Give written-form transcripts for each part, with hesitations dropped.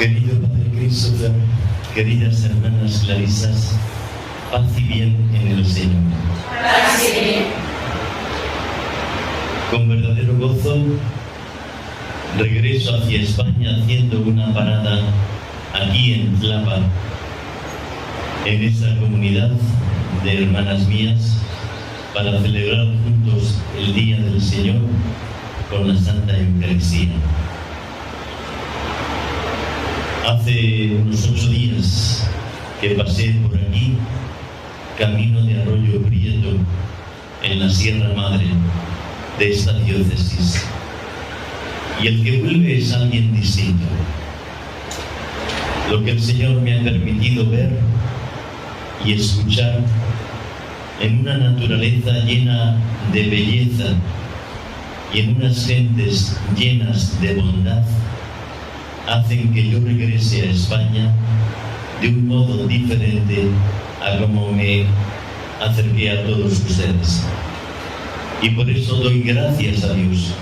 Querido Padre Christopher, queridas hermanas clarisas, paz y bien en el Señor. Paz y bien. Con verdadero gozo regreso hacia España haciendo una parada aquí en Tlapa, en esa comunidad de hermanas mías, para celebrar juntos el Día del Señor con la Santa Eucaristía. Hace unos 8 días que pasé por aquí, camino de Arroyo Prieto, en la Sierra Madre de esta diócesis. Y el que vuelve es alguien distinto. Lo que el Señor me ha permitido ver y escuchar en una naturaleza llena de belleza y en unas gentes llenas de bondad, hacen que yo regrese a España de un modo diferente a como me acerqué a todos ustedes. Y por eso doy gracias a Dios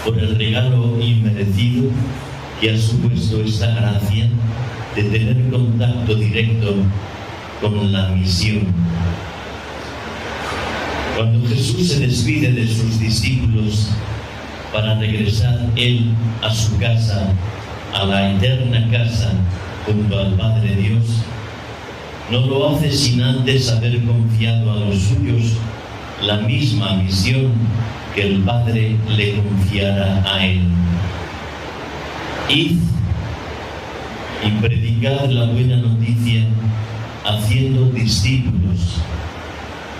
por el regalo inmerecido que ha supuesto esta gracia de tener contacto directo con la misión. Cuando Jesús se despide de sus discípulos para regresar Él a su casa, a la eterna casa junto al Padre Dios, no lo hace sin antes haber confiado a los suyos la misma misión que el Padre le confiara a Él. Id y predicad la buena noticia haciendo discípulos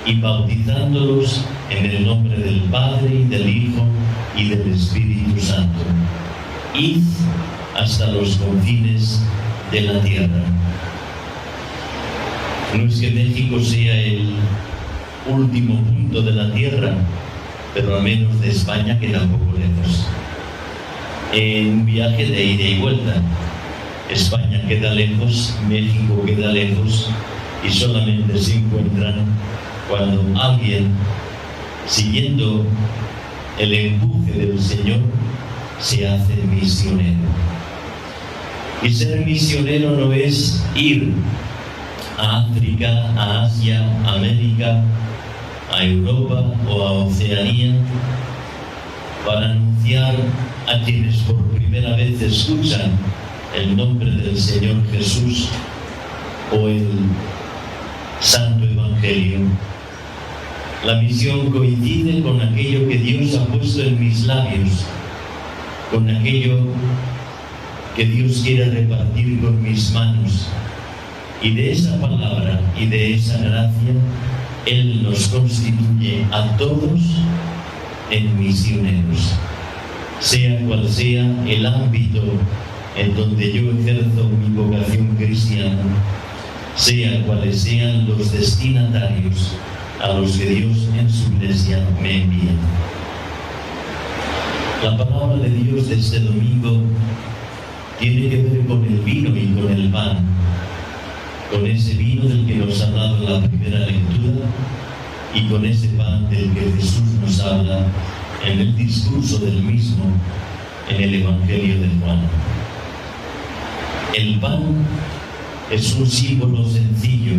y bautizándolos en el nombre del Padre y del Hijo y del Espíritu Santo. Id hasta los confines de la tierra. No es que México sea el último punto de la tierra, pero al menos de España queda un poco lejos. En un viaje de ida y vuelta, España queda lejos, México queda lejos, y solamente se encuentran cuando alguien, siguiendo el empuje del Señor, se hace misionero. Y ser misionero no es ir a África, a Asia, a América, a Europa o a Oceanía para anunciar a quienes por primera vez escuchan el nombre del Señor Jesús o el Santo Evangelio. La misión coincide con aquello que Dios ha puesto en mis labios, con aquello que Dios quiere repartir con mis manos. Y de esa palabra y de esa gracia, Él nos constituye a todos en misioneros. Sea cual sea el ámbito en donde yo ejerzo mi vocación cristiana, sea cuales sean los destinatarios a los que Dios en su iglesia me envía. La palabra de Dios de este domingo tiene que ver con el vino y con el pan, con ese vino del que nos ha dado la primera lectura y con ese pan del que Jesús nos habla en el discurso del mismo en el Evangelio de Juan. El pan es un símbolo sencillo.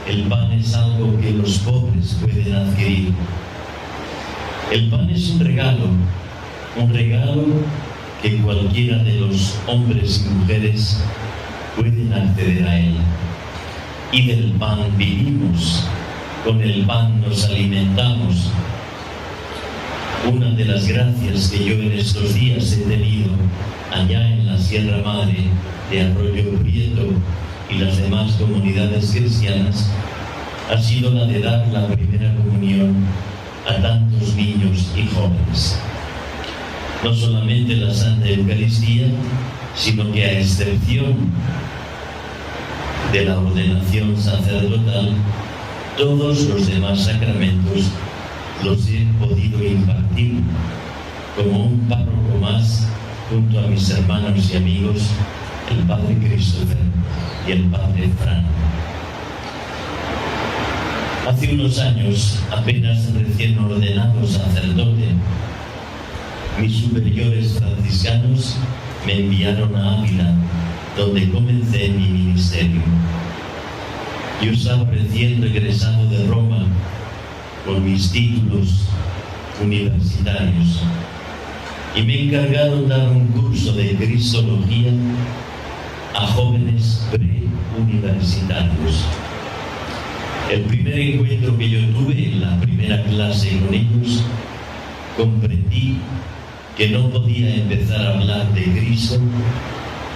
El pan es algo que los pobres pueden adquirir. El pan es un regalo que cualquiera de los hombres y mujeres pueden acceder a él. Y del pan vivimos, con el pan nos alimentamos. Una de las gracias que yo en estos días he tenido allá en la Sierra Madre de Arroyo Prieto y las demás comunidades cristianas ha sido la de dar la primera comunión a tantos niños y jóvenes. No solamente la Santa Eucaristía, sino que a excepción de la ordenación sacerdotal, todos los demás sacramentos los he podido impartir como un párroco más junto a mis hermanos y amigos, el Padre Christopher y el Padre Fran. Hace unos años, apenas recién ordenado sacerdote, mis superiores franciscanos me enviaron a Ávila, donde comencé mi ministerio. Yo estaba recién regresado de Roma con mis títulos universitarios y me encargaron dar un curso de Cristología a jóvenes preuniversitarios. El primer encuentro que yo tuve en la primera clase con ellos, comprendí que no podía empezar a hablar de Cristo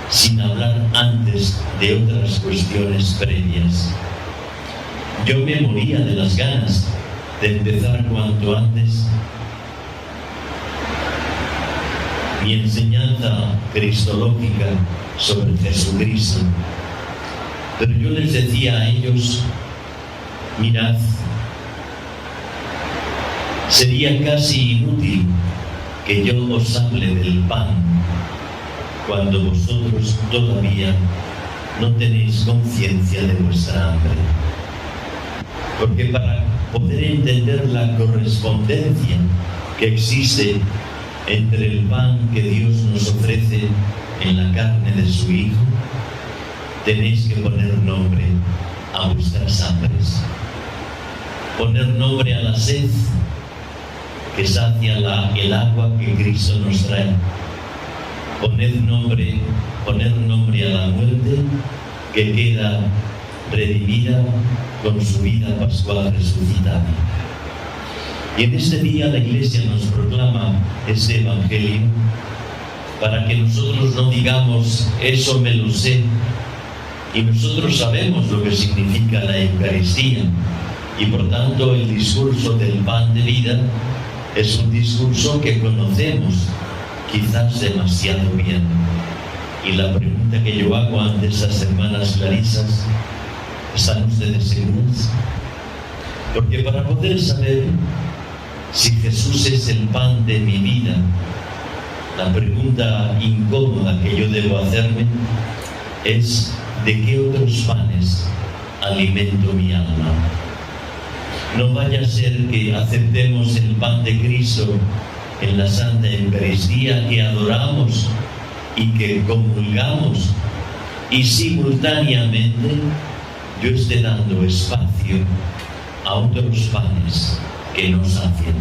sin hablar antes de otras cuestiones previas. Yo me moría de las ganas de empezar cuanto antes mi enseñanza cristológica sobre Jesucristo. Pero yo les decía a ellos, mirad, sería casi inútil que yo os hable del pan cuando vosotros todavía no tenéis conciencia de vuestra hambre. Porque para poder entender la correspondencia que existe entre el pan que Dios nos ofrece en la carne de su Hijo, tenéis que poner nombre a vuestras hambres, poner nombre a la sed que sacia el agua que Cristo nos trae, poner nombre a la muerte que queda redimida con su vida pascual resucitada. Y en este día la Iglesia nos proclama este Evangelio para que nosotros no digamos eso me lo sé, y nosotros sabemos lo que significa la Eucaristía, y por tanto el discurso del pan de vida es un discurso que conocemos quizás demasiado bien. Y la pregunta que yo hago ante esas hermanas clarisas, ¿están ustedes seguras? Porque para poder saber si Jesús es el pan de mi vida, la pregunta incómoda que yo debo hacerme es ¿de qué otros panes alimento mi alma? No vaya a ser que aceptemos el pan de Cristo en la Santa Eucaristía, que adoramos y que comulgamos, y simultáneamente yo esté dando espacio a otros panes que nos sacian,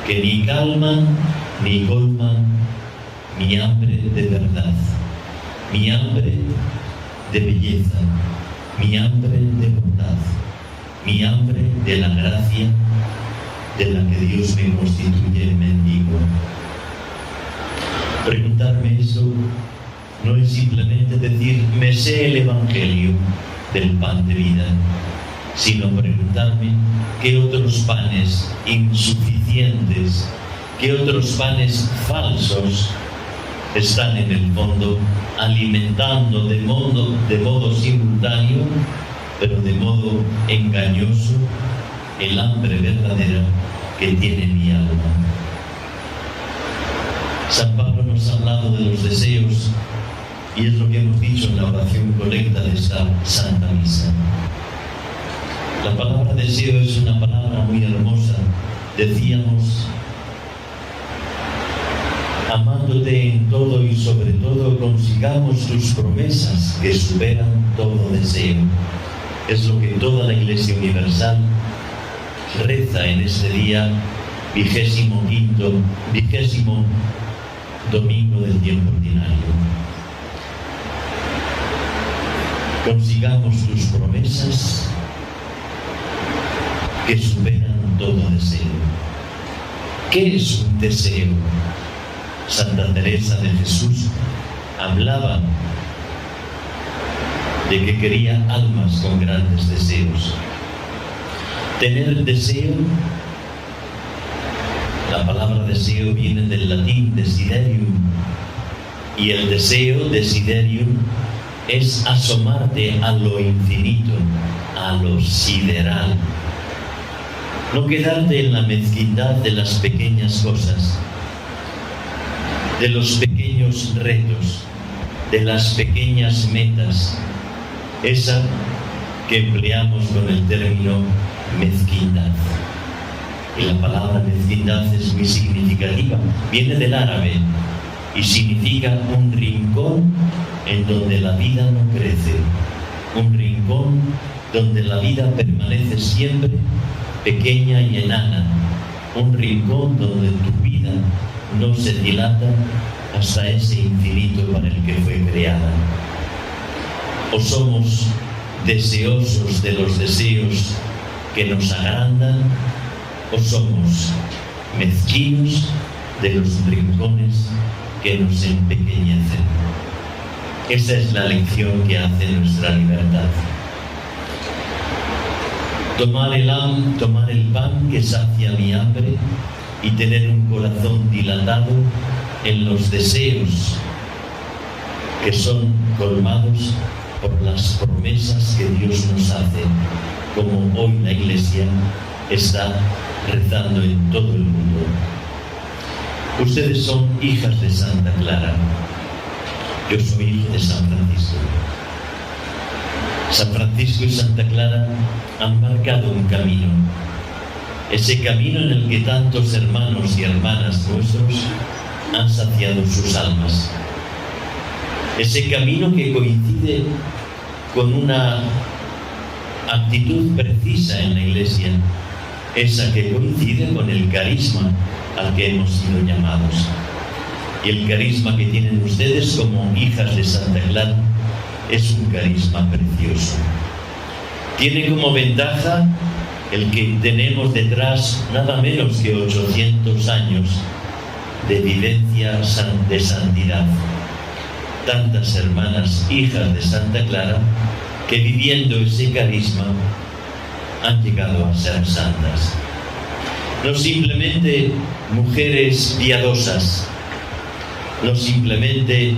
que ni calman ni colman mi hambre de verdad, mi hambre de belleza, mi hambre de bondad, mi hambre de la gracia de la que Dios me constituye mendigo. Preguntarme eso no es simplemente decir me sé el Evangelio del pan de vida, sino preguntarme qué otros panes insuficientes, qué otros panes falsos están en el fondo alimentando de modo simultáneo, pero de modo engañoso, el hambre verdadera que tiene mi alma. San Pablo nos ha hablado de los deseos y es lo que hemos dicho en la oración colecta de esta Santa Misa. La palabra deseo es una palabra muy hermosa. Decíamos, amándote en todo y sobre todo consigamos tus promesas que superan todo deseo. Es lo que toda la Iglesia Universal reza en este día, 25º domingo del tiempo ordinario. Consigamos tus promesas que superan todo deseo. ¿Qué es un deseo? Santa Teresa de Jesús hablaba de que quería almas con grandes deseos. Tener deseo, la palabra deseo viene del latín desiderium, y el deseo, desiderium, es asomarte a lo infinito, a lo sideral. No quedarte en la mezquindad de las pequeñas cosas, de los pequeños retos, de las pequeñas metas, esa que empleamos con el término mezquindad. Y la palabra vecindad es muy significativa. Viene del árabe y significa un rincón en donde la vida no crece. Un rincón donde la vida permanece siempre pequeña y enana. Un rincón donde tu vida no se dilata hasta ese infinito para el que fue creada. O somos deseosos de los deseos que nos agrandan, o somos mezquinos de los rincones que nos empequeñecen. Esa es la lección que hace nuestra libertad. Tomar el pan que sacia mi hambre y tener un corazón dilatado en los deseos que son colmados por las promesas que Dios nos hace, como hoy la Iglesia está rezando en todo el mundo. Ustedes son hijas de Santa Clara. Yo soy hijo de San Francisco. San Francisco y Santa Clara han marcado un camino. Ese camino en el que tantos hermanos y hermanas nuestros han saciado sus almas. Ese camino que coincide con una actitud precisa en la Iglesia, esa que coincide con el carisma al que hemos sido llamados. Y el carisma que tienen ustedes como hijas de Santa Clara es un carisma precioso. Tiene como ventaja el que tenemos detrás nada menos que 800 años de vivencia de santidad. Tantas hermanas, hijas de Santa Clara, que viviendo ese carisma han llegado a ser santas. No simplemente mujeres piadosas, no simplemente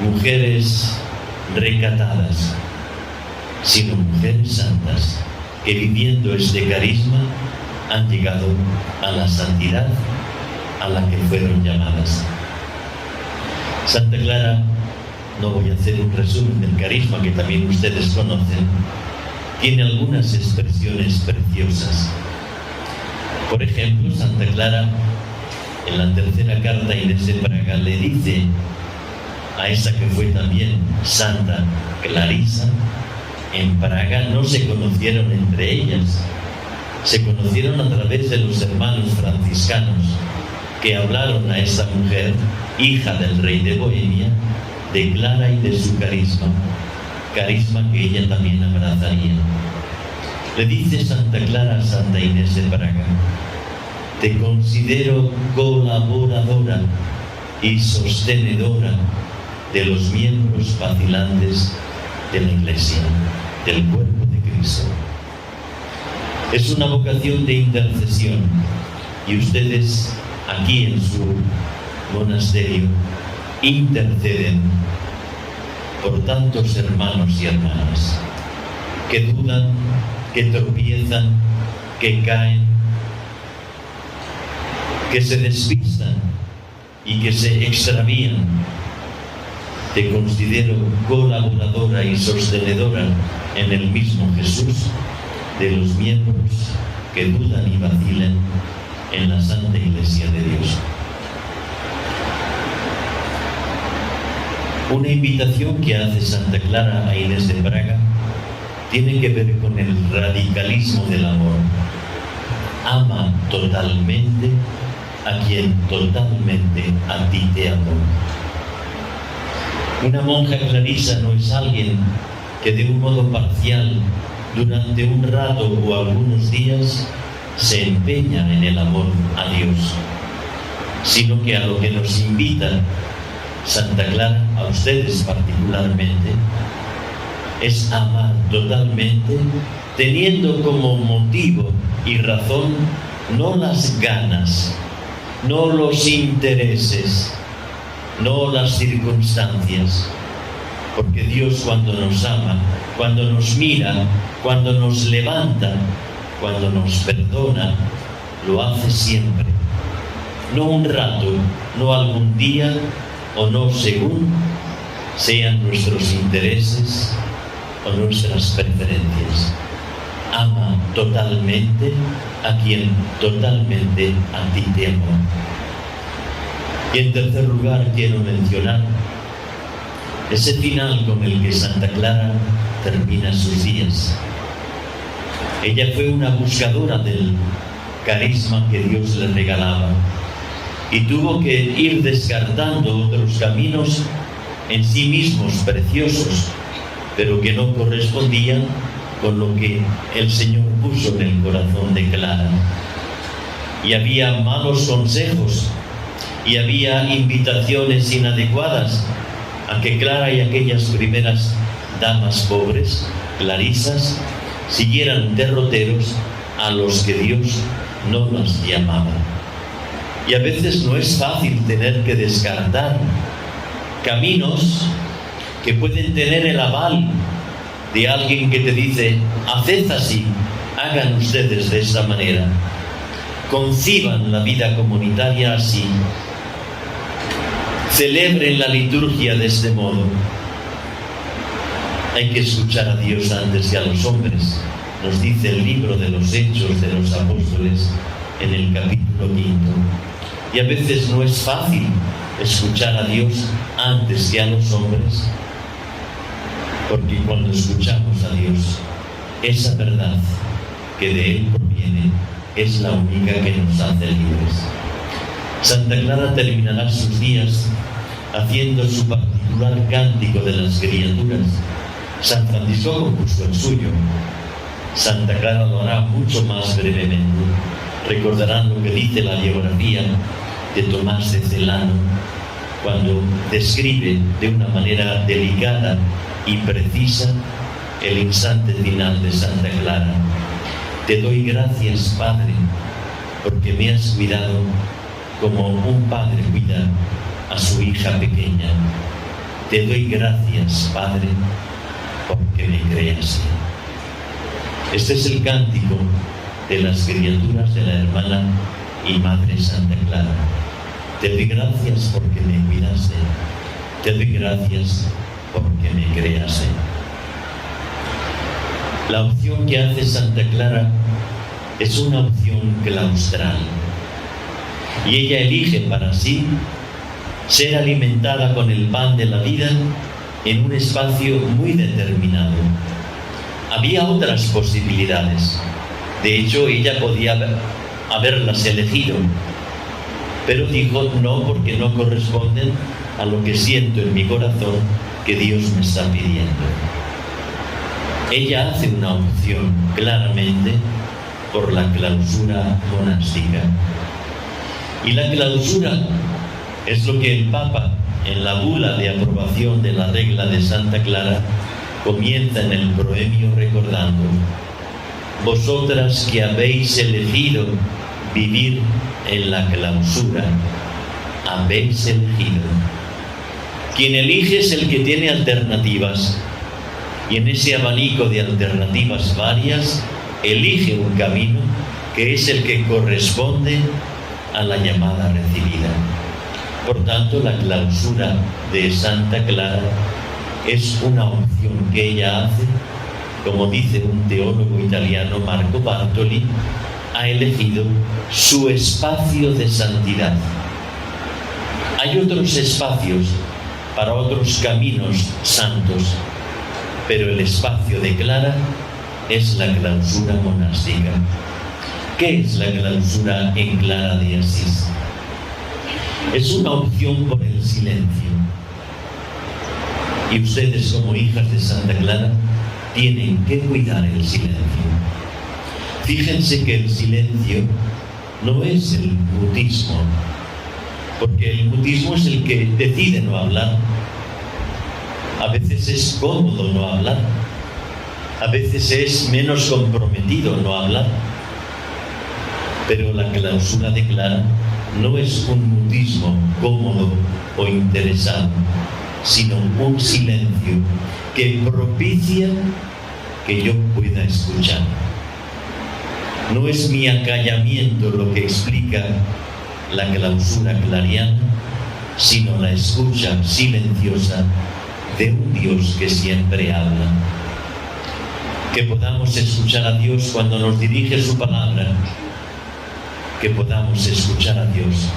mujeres recatadas, sino mujeres santas que viviendo este carisma han llegado a la santidad a la que fueron llamadas. Santa Clara, no voy a hacer un resumen del carisma que también ustedes conocen, tiene algunas expresiones preciosas. Por ejemplo, Santa Clara, en la tercera carta a Inés de Praga, le dice a esa que fue también Santa Clarisa, en Praga no se conocieron entre ellas, se conocieron a través de los hermanos franciscanos que hablaron a esa mujer, hija del rey de Bohemia, de Clara y de su carisma que ella también abrazaría. Le dice Santa Clara a Santa Inés de Praga: te considero colaboradora y sostenedora de los miembros vacilantes de la Iglesia, del cuerpo de Cristo. Es una vocación de intercesión y ustedes aquí en su monasterio interceden por tantos hermanos y hermanas que dudan, que tropiezan, que caen, que se despistan y que se extravían. Te considero colaboradora y sostenedora en el mismo Jesús de los miembros que dudan y vacilan en la Santa Iglesia de Dios. Una invitación que hace Santa Clara a Inés de Praga tiene que ver con el radicalismo del amor. Ama totalmente a quien totalmente a ti te amó. Una monja clarisa no es alguien que de un modo parcial, durante un rato o algunos días, se empeña en el amor a Dios, sino que a lo que nos invita Santa Clara, a ustedes particularmente, es amar totalmente, teniendo como motivo y razón no las ganas, no los intereses, no las circunstancias, porque Dios cuando nos ama, cuando nos mira, cuando nos levanta, cuando nos perdona, lo hace siempre, no un rato, no algún día o no según sean nuestros intereses o nuestras preferencias. ama totalmente a quien totalmente a ti te amó. Y en tercer lugar quiero mencionar ese final con el que Santa Clara termina sus días. Ella fue una buscadora del carisma que Dios le regalaba y tuvo que ir descartando otros caminos en sí mismos preciosos, pero que no correspondían con lo que el Señor puso en el corazón de Clara. Y había malos consejos y había invitaciones inadecuadas a que Clara y aquellas primeras damas pobres, clarisas, siguieran derroteros a los que Dios no las llamaba. Y a veces no es fácil tener que descartar caminos que pueden tener el aval de alguien que te dice: haced así, hagan ustedes de esta manera, conciban la vida comunitaria así, celebren la liturgia de este modo. Hay que escuchar a Dios antes que a los hombres, nos dice el libro de los Hechos de los Apóstoles en el capítulo 5. Y a veces no es fácil escuchar a Dios antes que a los hombres, porque cuando escuchamos a Dios, esa verdad que de Él proviene es la única que nos hace libres. Santa Clara terminará sus días haciendo su particular cántico de las criaturas. San Francisco compuso el suyo. Santa Clara lo hará mucho más brevemente. Recordarán lo que dice la biografía de Tomás de Celano cuando describe de una manera delicada y precisa el instante final de Santa Clara. Te doy gracias, Padre, porque me has cuidado como un padre cuida a su hija pequeña. Te doy gracias, Padre, porque me creaste. Este es el cántico de las criaturas de la hermana y Madre Santa Clara. Te doy gracias porque me cuidaste. Te doy gracias porque me creaste. La opción que hace Santa Clara es una opción claustral. Y ella elige para sí ser alimentada con el pan de la vida en un espacio muy determinado. Había otras posibilidades. De hecho, ella podía haberlas elegido, pero dijo no, porque no corresponden a lo que siento en mi corazón que Dios me está pidiendo. Ella hace una opción claramente por la clausura monástica. Y la clausura es lo que el Papa, en la bula de aprobación de la regla de Santa Clara, comienza en el proemio recordando: vosotras que habéis elegido vivir en la clausura, habéis elegido. Quien elige es el que tiene alternativas, y en ese abanico de alternativas varias, elige un camino que es el que corresponde a la llamada recibida. Por tanto, la clausura de Santa Clara es una opción que ella hace, como dice un teólogo italiano, Marco Bartoli, ha elegido su espacio de santidad. Hay otros espacios para otros caminos santos, pero el espacio de Clara es la clausura monástica. ¿Qué es la clausura en Clara de Asís? Es una opción por el silencio. Y ustedes, como hijas de Santa Clara, tienen que cuidar el silencio. Fíjense que el silencio no es el mutismo, porque el mutismo es el que decide no hablar. A veces es cómodo no hablar, a veces es menos comprometido no hablar. Pero la clausura de Clara no es un mutismo cómodo o interesado, sino un silencio que propicia que yo pueda escuchar. No es mi acallamiento lo que explica la clausura clariana, sino la escucha silenciosa de un Dios que siempre habla. que podamos escuchar a Dios cuando nos dirige su palabra, que podamos escuchar a Dios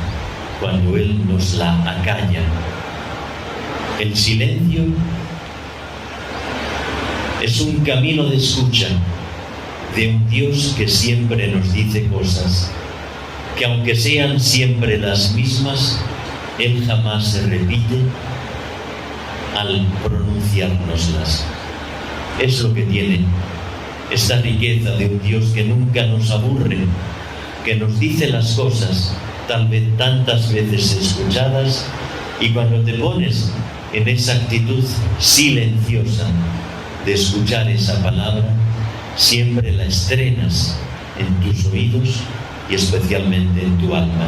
cuando Él nos la acalla. El silencio es un camino de escucha de un Dios que siempre nos dice cosas, que aunque sean siempre las mismas, Él jamás se repite al pronunciárnoslas. Es lo que tiene esta riqueza de un Dios que nunca nos aburre, que nos dice las cosas tal vez tantas veces escuchadas, y cuando te pones en esa actitud silenciosa de escuchar esa palabra, siempre la estrenas en tus oídos y especialmente en tu alma.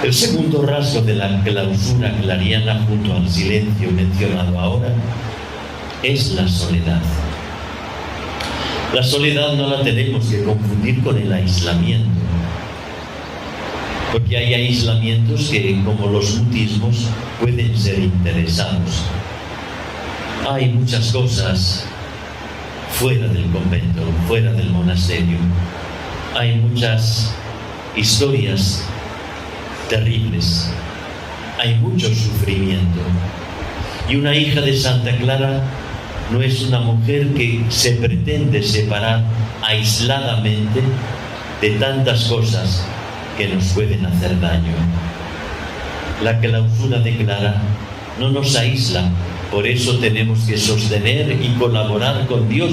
El segundo rasgo de la clausura clariana, junto al silencio mencionado ahora, es la soledad. La soledad no la tenemos que confundir con el aislamiento, porque hay aislamientos que, como los mutismos, pueden ser interesados. Hay muchas cosas fuera del convento, fuera del monasterio. Hay muchas historias terribles, hay mucho sufrimiento. Y una hija de Santa Clara no es una mujer que se pretende separar aisladamente de tantas cosas que nos pueden hacer daño. La clausura de Clara no nos aísla, por eso tenemos que sostener y colaborar con Dios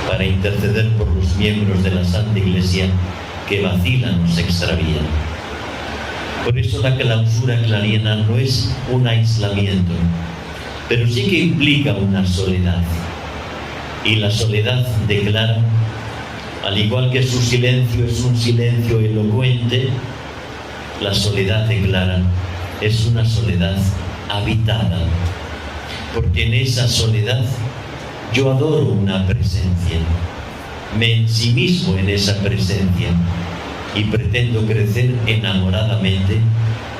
para interceder por los miembros de la Santa Iglesia que vacilan o se extravían. Por eso la clausura clariana no es un aislamiento, pero sí que implica una soledad. Y la soledad de Clara, al igual que su silencio es un silencio elocuente, la soledad de Clara es una soledad habitada, porque en esa soledad yo adoro una presencia, me ensimismo en esa presencia y pretendo crecer enamoradamente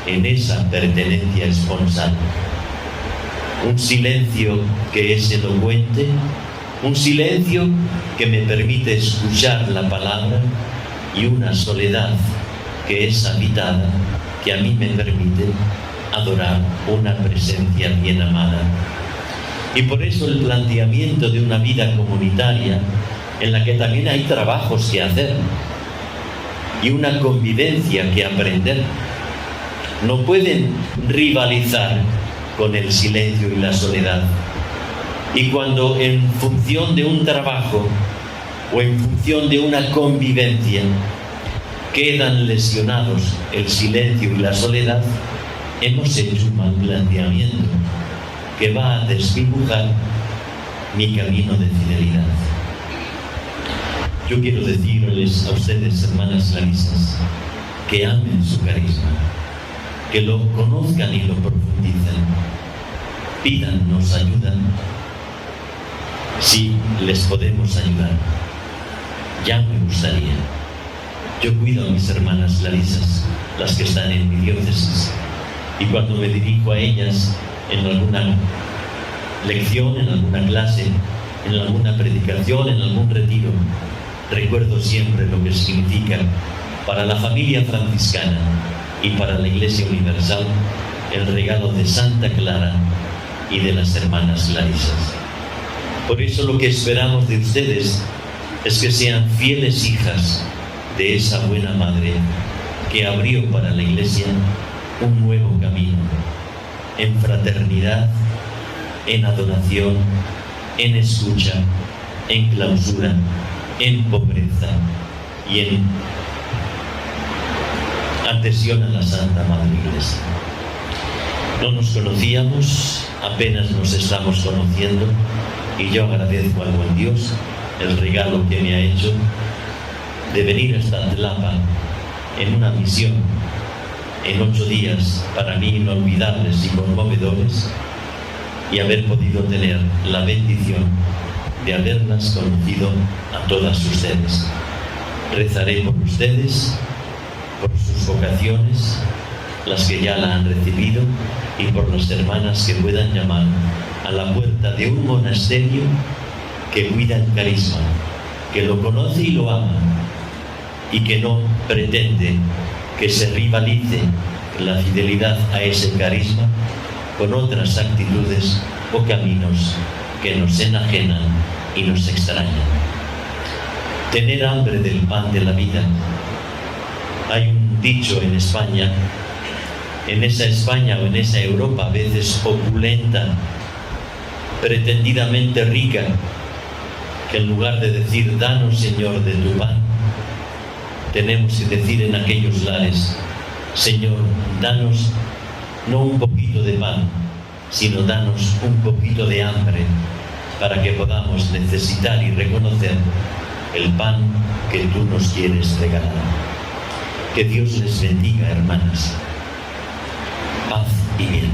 en esa pertenencia esponsal. Un silencio que es elocuente, un silencio que me permite escuchar la palabra, y una soledad que es habitada, que a mí me permite adorar una presencia bien amada. Y por eso el planteamiento de una vida comunitaria, en la que también hay trabajos que hacer y una convivencia que aprender, no pueden rivalizar con el silencio y la soledad. Y cuando en función de un trabajo o en función de una convivencia quedan lesionados el silencio y la soledad, hemos hecho un mal planteamiento que va a desdibujar mi camino de fidelidad. Yo quiero decirles a ustedes, hermanas clarisas, que amen su carisma, que lo conozcan y lo profundicen, pídannos ayuda si les podemos ayudar. Ya me gustaría. Yo cuido a mis hermanas clarisas, las que están en mi diócesis, y cuando me dirijo a ellas en alguna lección, en alguna clase, en alguna predicación, en algún retiro, recuerdo siempre lo que significa para la familia franciscana y para la Iglesia Universal el regalo de Santa Clara y de las hermanas clarisas. Por eso lo que esperamos de ustedes es que sean fieles hijas de esa buena madre que abrió para la Iglesia un nuevo camino, en fraternidad, en adoración, en escucha, en clausura, en pobreza y en adhesión a la Santa Madre Iglesia. No nos conocíamos, apenas nos estamos conociendo, y yo agradezco al buen Dios el regalo que me ha hecho de venir hasta Tlapa en una misión en 8 días para mí inolvidables y conmovedores, y haber podido tener la bendición de haberlas conocido a todas ustedes. Rezaré por ustedes, por sus vocaciones, las que ya la han recibido y por las hermanas que puedan llamar a la puerta de un monasterio que cuida el carisma, que lo conoce y lo ama, y que no pretende que se rivalice la fidelidad a ese carisma con otras actitudes o caminos que nos enajenan y nos extrañan. Tener hambre del pan de la vida. Hay un dicho en España, en esa España o en esa Europa a veces opulenta, pretendidamente rica, que en lugar de decir danos Señor de tu pan, tenemos que decir en aquellos lares, Señor, danos no un poquito de pan, sino danos un poquito de hambre para que podamos necesitar y reconocer el pan que tú nos quieres regalar. Que Dios les bendiga, hermanas. Paz y bien.